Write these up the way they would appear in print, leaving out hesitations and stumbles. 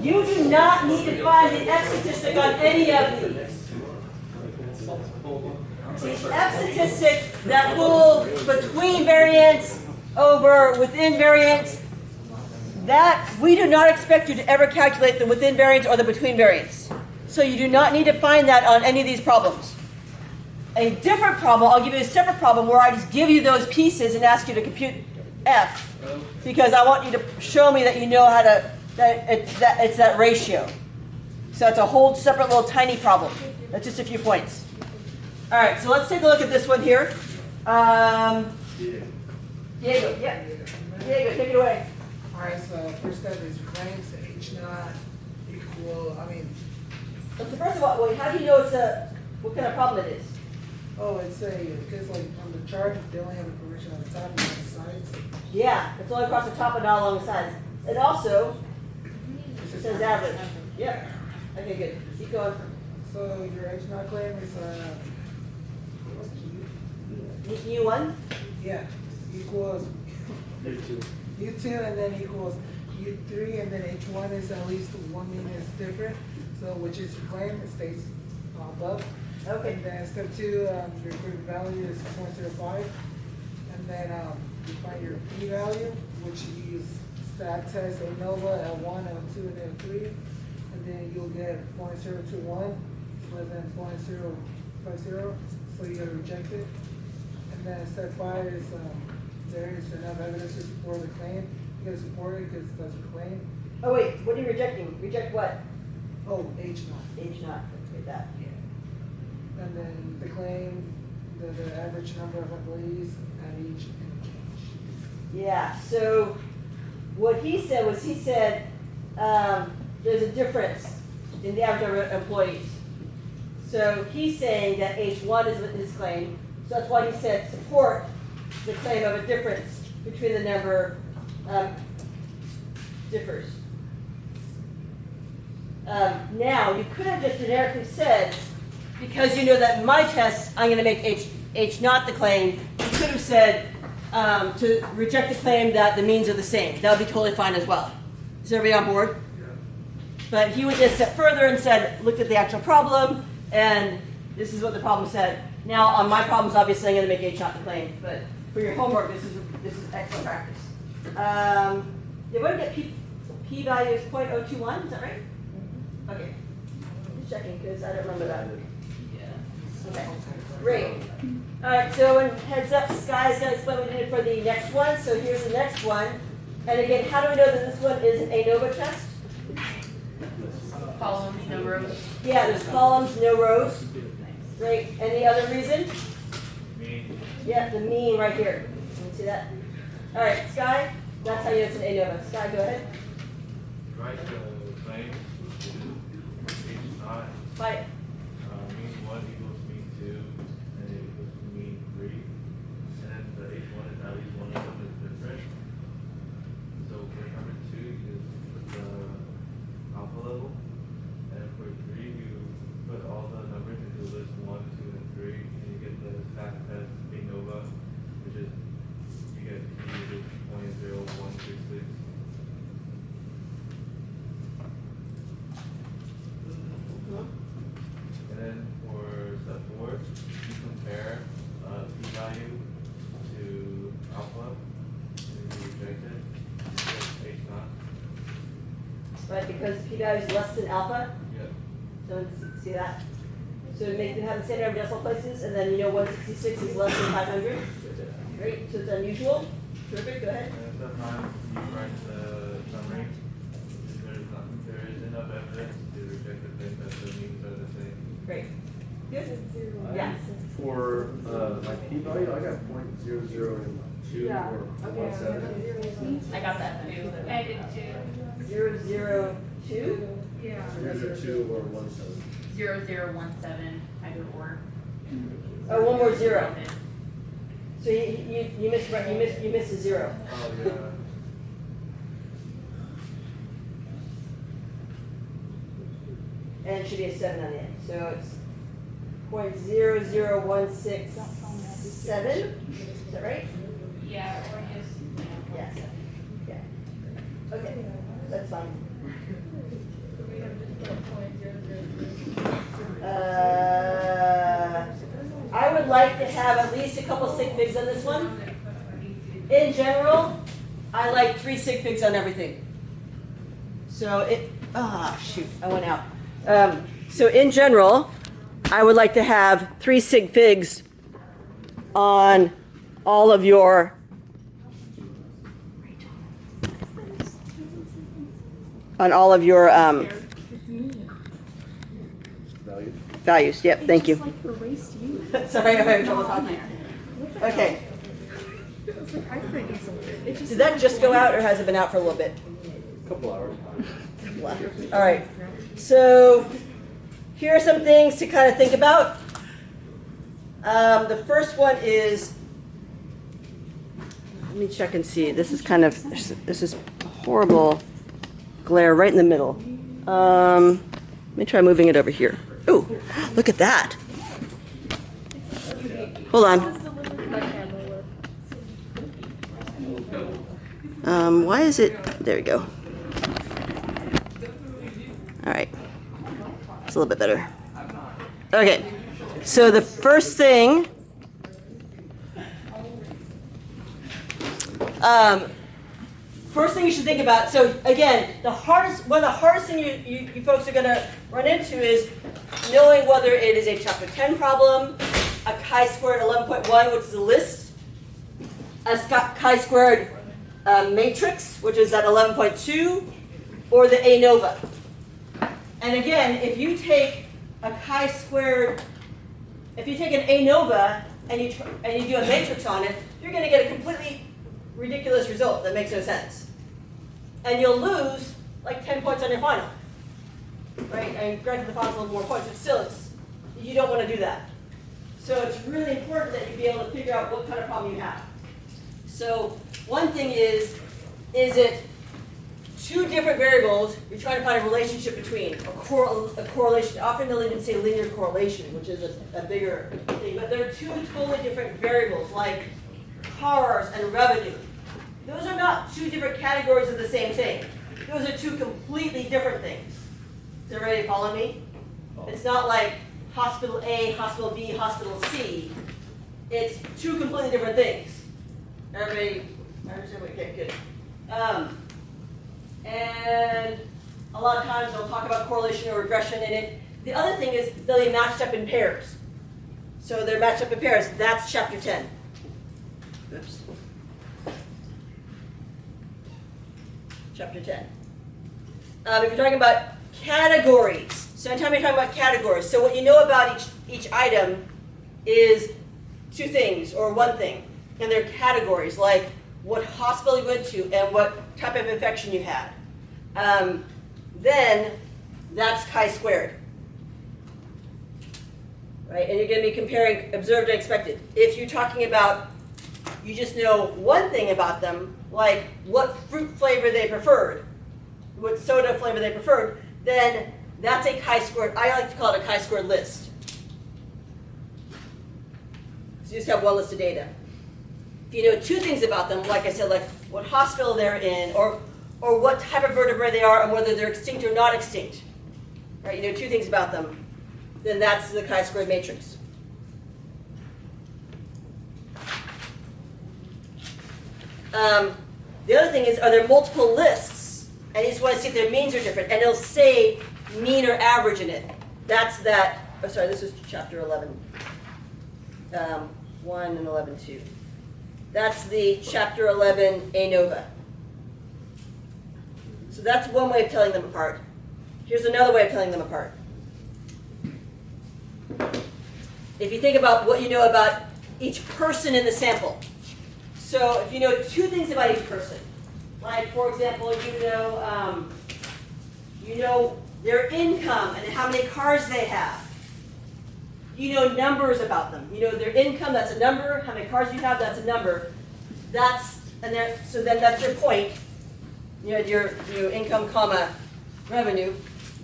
You do not need to find the F statistic on any of these. The F statistic that will between variance over within variance, that we do not expect you to ever calculate the within variance or the between variance. So you do not need to find that on any of these problems. A different problem, I'll give you a separate problem where I just give you those pieces and ask you to compute F, because I want you to show me that you know how to, that it's that ratio. So it's a whole separate little tiny problem. That's just a few points. All right, so let's take a look at this one here. Diego, yeah. Diego, take it away. All right, so first step is claims H naught equal, So first of all, how do you know it's what kind of problem it is? oh, it's because like on the chart, they only have information on the top and on the sides. Yeah, it's only across the top and not along the sides. It also says average. Yep. Okay, good. Keep going. So your H naught claim is, U1? yeah, equals U2 and then equals U3 and then H1 is at least one mean is different. So which is your claim, it stays above. Okay. And then step 2, your equivalent value is 0.05. And then you find your p-value, which you use stat test ANOVA at 1, L2, and then 3. And then you'll get 0.021 less than 0.050. So you gotta reject it. And then step 5 is there is enough evidence to support the claim. You gotta support it because that's your claim. Oh wait, what are you rejecting? Reject what? Oh, H naught. H naught. Let's get that. Yeah. And then the claim, the average number of employees at each interchange. Yeah, so what he said was there's a difference in the average number of employees. So he's saying that H1 is his claim. So that's why he said support the claim of a difference between the number differs. Now, you could have just generically said, because you know that in my test, I'm going to make H not the claim, you could have said to reject the claim that the means are the same. That would be totally fine as well. Is everybody on board? Yeah. But he went a step further and said, looked at the actual problem, and this is what the problem said. Now, on my problems, obviously, I'm going to make H not the claim, but for your homework, this is excellent practice. Did one get p-value is 0.021? Is that right? Okay. Just checking because I don't remember that. Yeah. Okay. Great. All right. So, heads up, Sky is going to explain what we did for the next one. So here's the next one. And again, how do we know that this one is an ANOVA test? Columns, no rows. Yeah, there's columns, no rows. Great. Any other reason? Mean. Yeah, the mean right here. Can you see that? All right, Sky. That's how you know it's an ANOVA. Sky, go ahead. Right, the claim is H naught. Fight. Mean 1 equals mean 2, and it equals mean 3. And then the H1 is at least one of them is different. So for number 2, you just put the alpha level. And for 3, you put all the numbers into list 1, 2, and 3, and you get the stack test ANOVA, which is you get P is 0.0166. And then for step 4, you compare p-value to alpha, and you reject it. You get H naught. Right, because p-value is less than alpha. Yep. So see that? So make them have the same number of decimal places, and then you know 166 is less than 500. Great, so it's unusual. Terrific, go ahead. And step 9, you write the summary. There is enough evidence to reject the claim that the means are the same. Great. Good. Yeah. For my p-value, I got 0.002 Yeah. or Okay. 17. I got that too. I did too. 002. Yeah. 0.02 or 17. 0017, either or. Oh, one more zero. So you missed a zero. Oh, yeah. And it should be a 7 on the end. So it's 0.00167. Is that right? Yeah, or just, Yeah. Yeah. Okay. That's fine. like to have at least a couple sig figs on this one. In general, I like 3 sig figs on everything. So shoot, I went out. So in general, I would like to have 3 sig figs on all of your values. Yep, thank you. Sorry, I'm having trouble talking. Okay. Did that just go out, or has it been out for a little bit? Couple hours. All right. So here are some things to kind of think about. The first one is, let me check and see. This is kind of, this is horrible glare right in the middle. Let me try moving it over here. Ooh, look at that. Hold on. Why is it, there we go. All right, it's a little bit better. Okay, so the first thing, you should think about, so again, one of the hardest things you folks are gonna run into is knowing whether it is a chapter 10 problem, a chi-squared 11.1, which is a list, a chi-squared matrix, which is at 11.2, or the ANOVA. And again, if you take a chi-squared, if you take an ANOVA and you do a matrix on it, you're going to get a completely ridiculous result that makes no sense. And you'll lose like 10 points on your final. Right? And granted the final's a little more points, but still, you don't want to do that. So it's really important that you be able to figure out what kind of problem you have. So one thing is it 2 different variables you're trying to find a relationship between, a correlation. Often they'll even say linear correlation, which is a bigger thing. But there are 2 totally different variables, like cars and revenue. Those are not 2 different categories of the same thing. Those are 2 completely different things. Is everybody follow me? It's not like hospital A, hospital B, hospital C. It's 2 completely different things. Everybody understand what? Okay, good. And a lot of times they'll talk about correlation or regression in it. The other thing is they'll be matched up in pairs. So they're matched up in pairs. That's chapter 10. Oops. Chapter 10. If you're talking about categories, so anytime you're talking about categories, so what you know about each item is 2 things or 1 thing. And they're categories, like what hospital you went to and what type of infection you had. Then that's chi-squared. Right? And you're going to be comparing observed and expected. If you're talking about, you just know 1 thing about them, like what fruit flavor they preferred, what soda flavor they preferred, then that's a chi-squared, I like to call it a chi-squared list. So you just have 1 list of data. If you know 2 things about them, like I said, like what hospital they're in, or what type of vertebrae they are, and whether they're extinct or not extinct, right? You know 2 things about them, then that's the chi-squared matrix. The other thing is, are there multiple lists? And you just want to see if their means are different, and it'll say mean or average in it. That's that. Oh, sorry, this is chapter 11, 1 and 11.2. That's the chapter 11 ANOVA. So that's one way of telling them apart. Here's another way of telling them apart. If you think about what you know about each person in the sample. So if you know 2 things about each person, like for example, you know their income and how many cars they have. You know numbers about them. You know their income, that's a number. How many cars you have, that's a number. So then that's your point. You know, your income, comma, revenue.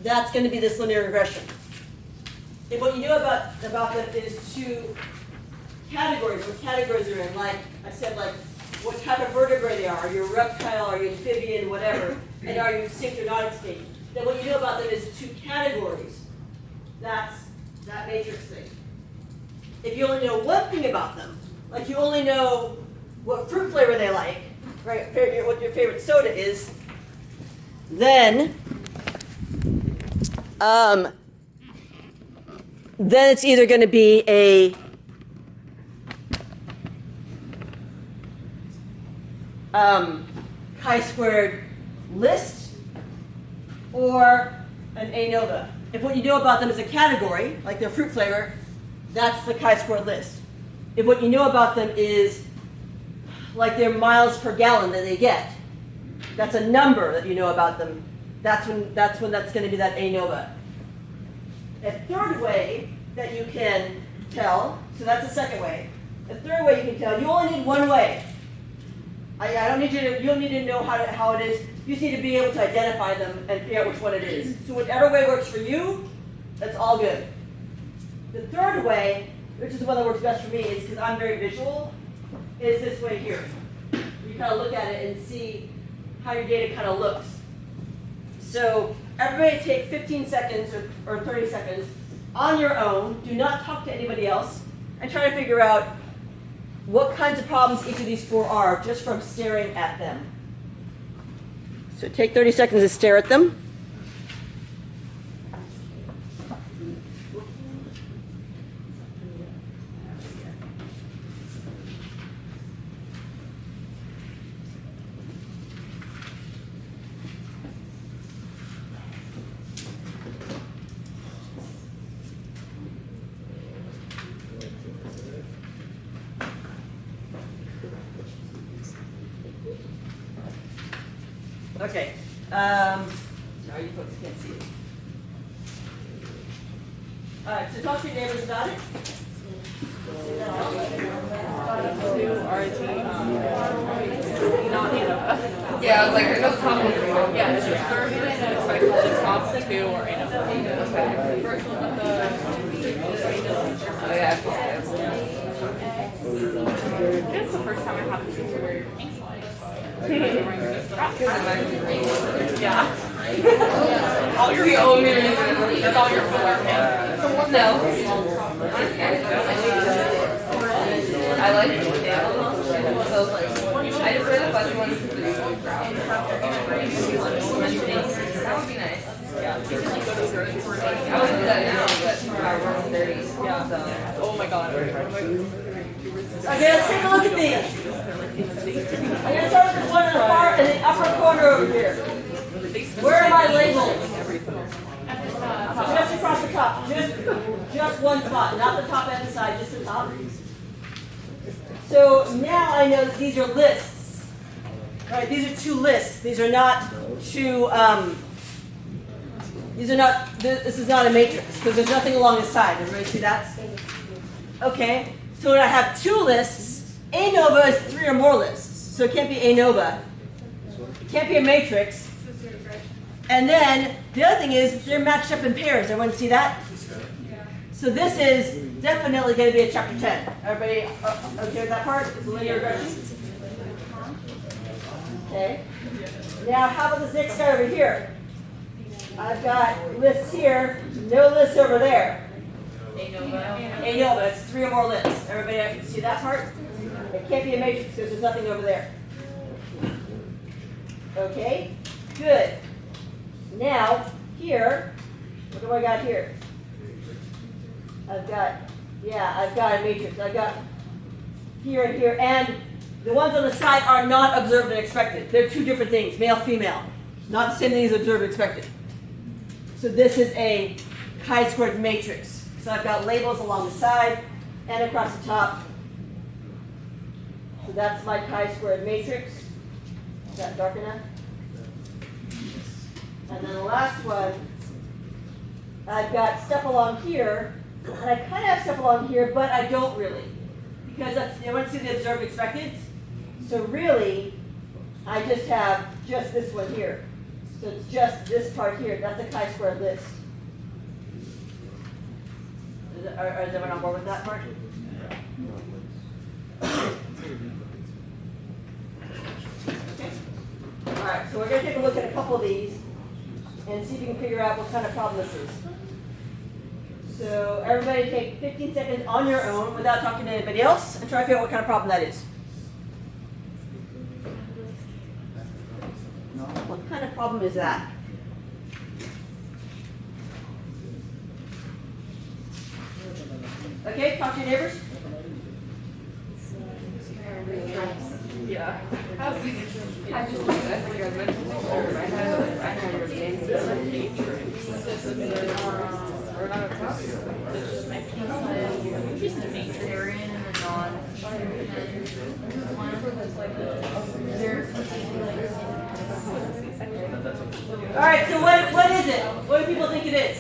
That's going to be this linear regression. If what you know about them is 2 categories, what categories they're in, like I said, like what type of vertebrae they are. Are you a reptile, are you amphibian, whatever, and are you extinct or not extinct? Then what you know about them is 2 categories. That's that matrix thing. if you only know one thing about them, like you only know what fruit flavor they like, right? What your favorite soda is, then it's either going to be a chi-squared list or an ANOVA. If what you know about them is a category, like their fruit flavor, that's the chi-squared list. If what you know about them is like their miles per gallon that they get, that's a number that you know about them, that's when that's going to be that ANOVA. A third way that you can tell, so that's the second way. The third way you can tell, you only need one way. I don't need you don't need to know how it is. You just need to be able to identify them and figure out which one it is. So whichever way works for you, that's all good. The third way, which is the one that works best for me, is because I'm very visual, is this way here. You kind of look at it and see how your data kind of looks. So everybody take 15 seconds or 30 seconds on your own. Do not talk to anybody else and try to figure out what kinds of problems each of these four are just from staring at them. So take 30 seconds to stare at them. Okay. Now you folks can't see it. All right. So talk to your neighbors about it. Yeah, I was like, there's no top one. Yeah, it's just third and it's like the top two or in okay. First one with the oh yeah. It's the first time I have to wear your ink slides. Yeah. All your that's all your filler. No. I like it. So like, I just wear the fuzzy ones because it's so brown. That would be nice. Yeah. You can like go to the grocery store. I would do that now, but our room's dirty. Yeah. So. Oh my god. Okay, let's take a look at these. I'm going to start with this one in the upper corner over here. Where are my labels? Just across the top. Just one spot, not the top and the side, just the top. So now I know that these are lists. Right, these are two lists. These are not two, this is not a matrix, because there's nothing along the side. Everybody see that? Okay, so when I have two lists, ANOVA is three or more lists. So it can't be ANOVA. It can't be a matrix. And then the other thing is they're matched up in pairs. Everyone see that? So this is definitely going to be a chapter 10. Everybody okay with that part? It's linear regression. Okay. Now how about this next guy over here? I've got lists here, no lists over there. ANOVA, it's three or more lists. Everybody see that part? It can't be a matrix because there's nothing over there. Okay, good. Now, here, what do I got here? I've got a matrix. I've got here and here, and the ones on the side are not observed and expected. They're two different things, male, female. Not the same thing as observed and expected. So this is a chi-squared matrix. So I've got labels along the side and across the top. So that's my chi-squared matrix. Is that dark enough? And then the last one, I've got stuff along here, and I kind of have stuff along here, but I don't really. Because I want to see the observed expected. So really, I just have just this one here. So it's just this part here. That's a chi-squared list. Is everyone on board with that part? Okay. All right, so we're going to take a look at a couple of these and see if you can figure out what kind of problem this is. So everybody take 15 seconds on your own without talking to anybody else and try to figure out what kind of problem that is. What kind of problem is that? Okay, talk to your neighbors. Yeah. I just I think I mentioned this earlier. I had your names and we're not a class. Just a matrix and a non. All right, so what is it? What do people think it is?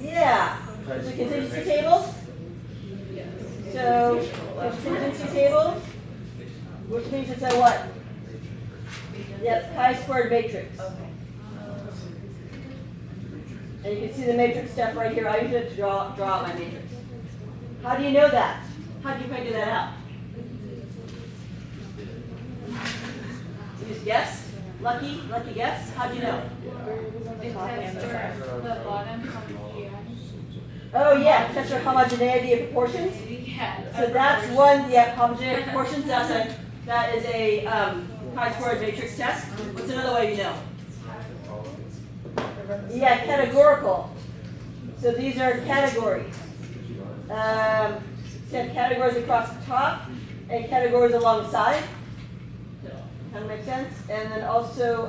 Yeah. So contingency tables. So contingency table, which means it's a what? Yep, chi-squared matrix. And you can see the matrix step right here. I usually draw out my matrix. How do you know that? How do you figure that out? You just guess? Lucky guess? How do you know? The bottom. Oh yeah, test for homogeneity of proportions. Yeah. So that's one, yeah, homogeneity of proportions. That is a chi-squared matrix test. What's another way you know? Yeah, categorical. So these are categories. Set categories across the top and categories along the side. Kind of makes sense. And then also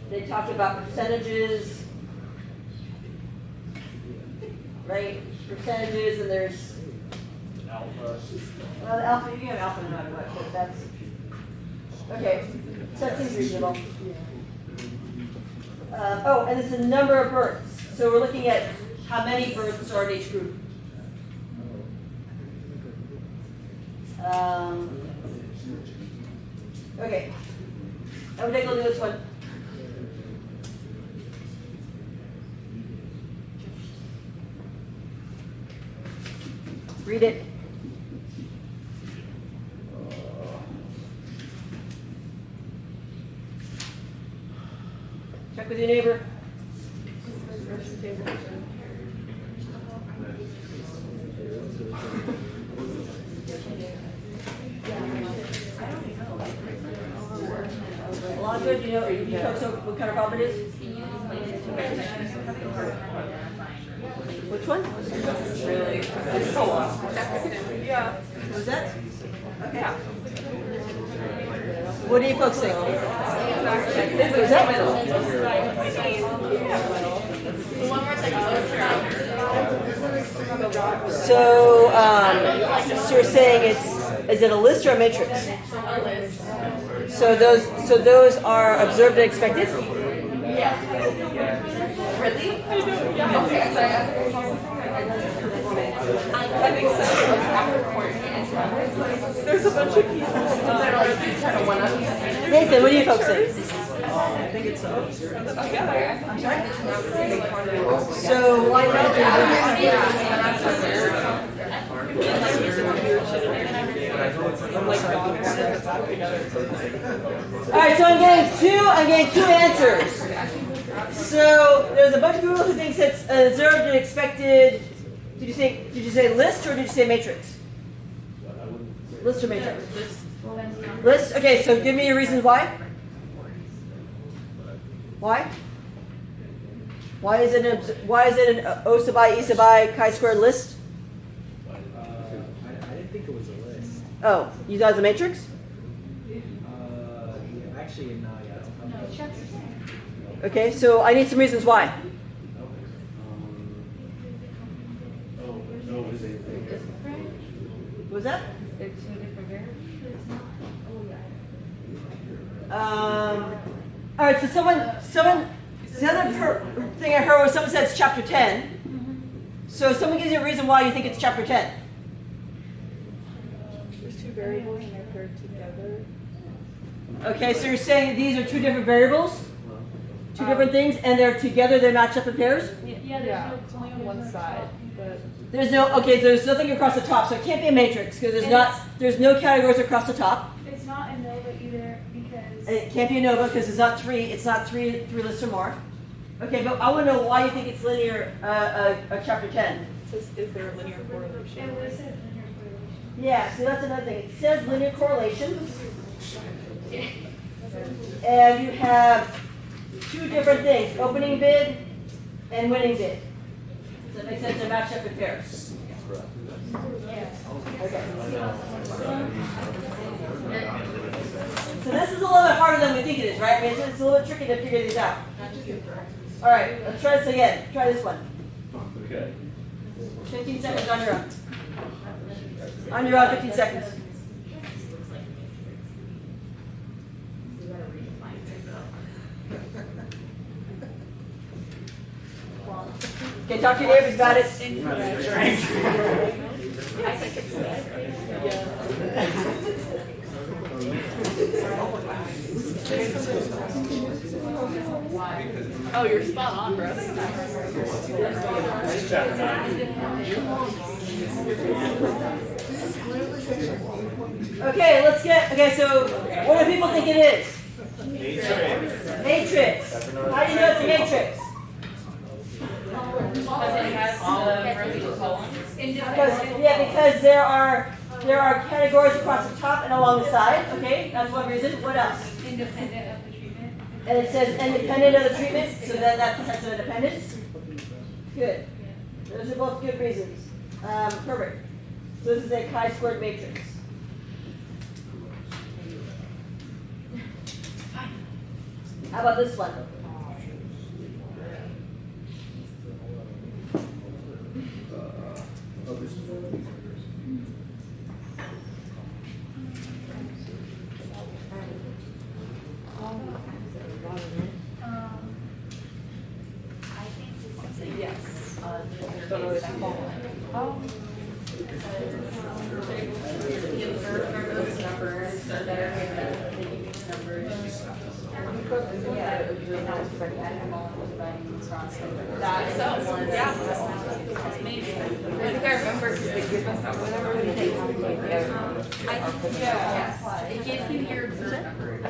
they talked about percentages, right? Percentages, and there's alpha. Well, the alpha, you can have alpha no matter what, but that's okay. So that seems reasonable. Oh, and it's the number of births. So we're looking at how many births are in each group. Okay. I'm going to go do this one. Read it. Check with your neighbor. Alonzo, do you folks know what kind of problem it is? Which one? Really? Yeah. What was that? Okay. What do you folks think? Was that? So you're saying is it a list or a matrix? So those are observed and expected? Really? Okay. That makes sense. There's a bunch of people that are kind of one-up. Nathan, what do you folks think? I think it's I'm sorry? So why All right, so I'm getting two answers. So there's a bunch of people who thinks it's observed and expected. Did you say list or did you say matrix? List or matrix? List. Okay, so give me your reasons why. Why? Why is it an O sub I, E sub I, chi-squared list? I didn't think it was a list. Oh, you thought it was a matrix? Actually, no, yeah. Okay, so I need some reasons why. What was that? All right, so the other thing I heard was someone said it's chapter 10. So someone gives you a reason why you think it's chapter 10. There's two variables and they're paired together. Okay, so you're saying these are two different variables? Two different things, and they're together, they match up in pairs? Yeah, it's only on one side, but There's nothing across the top, so it can't be a matrix, because there's no categories across the top. It's not a nova either because And it can't be ANOVA because it's not three lists or more. Okay, but I want to know why you think it's linear, chapter 10. Is there a linear correlation? Yeah, so that's another thing. It says linear correlation. And you have two different things, opening bid and winning bid. Does that make sense? They're matched up with pairs. Okay. So this is a little bit harder than we think it is, right? I mean, it's a little bit tricky to figure these out. All right, let's try this again. Try this one. Okay. 15 seconds on your own. On your own, 15 seconds. Okay, talk to your neighbors about it. Oh, you're spot on, bro. Okay, so what do people think it is? Matrix. How do you know it's a matrix? Because it has rows and columns. Because there are categories across the top and along the side. Okay, that's one reason. What else? Independent of the treatment. And it says independent of the treatment, so that's a sense of independence. Good. Those are both good reasons. Perfect. So this is a chi-squared matrix. How about this one? I think So yes. the observed are those numbers, so they're the unique numbers. That's so one. Yeah. That's amazing. I think I remember because they give us that whenever we take Yeah. It gives you your observed numbers.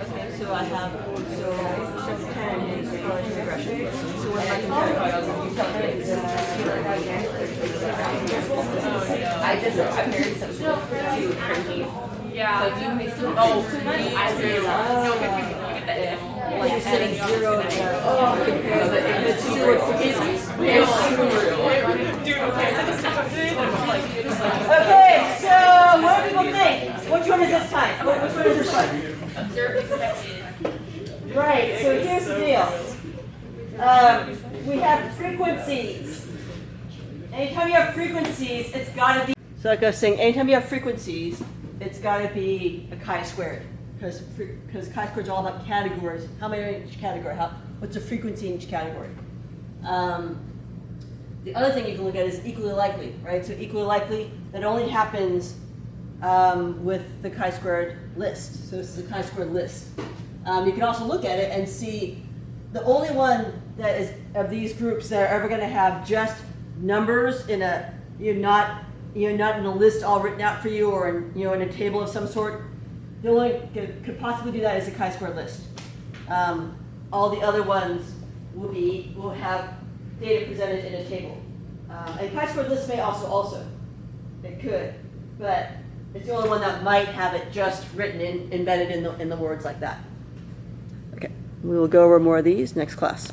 Okay, so I have, chapter 10 is correlation regression. So what am I comparing? I'm very sensitive to printing. Yeah. So do you make some I really love it. No, but you get the M. Like you're setting 0 to compare the two. Dude, okay, Okay, so what do people think? Which one is this time? Which one is this one? Observed expected. Right, so here's the deal. We have frequencies. Anytime you have frequencies, it's got to be. So like I was saying, anytime you have frequencies, it's got to be a chi-squared. Because chi-squared is all about categories. How many are in each category? What's the frequency in each category? The other thing you can look at is equally likely, right? So equally likely, that only happens with the chi-squared list. So this is a chi-squared list. You can also look at it and see the only one that is of these groups that are ever going to have just numbers in a not in a list all written out for you or in a table of some sort. The only could possibly do that is a chi-squared list. All the other ones will have data presented in a table. And chi-squared list may also. It could, but it's the only one that might have it just written embedded in the words like that. Okay, we will go over more of these next class.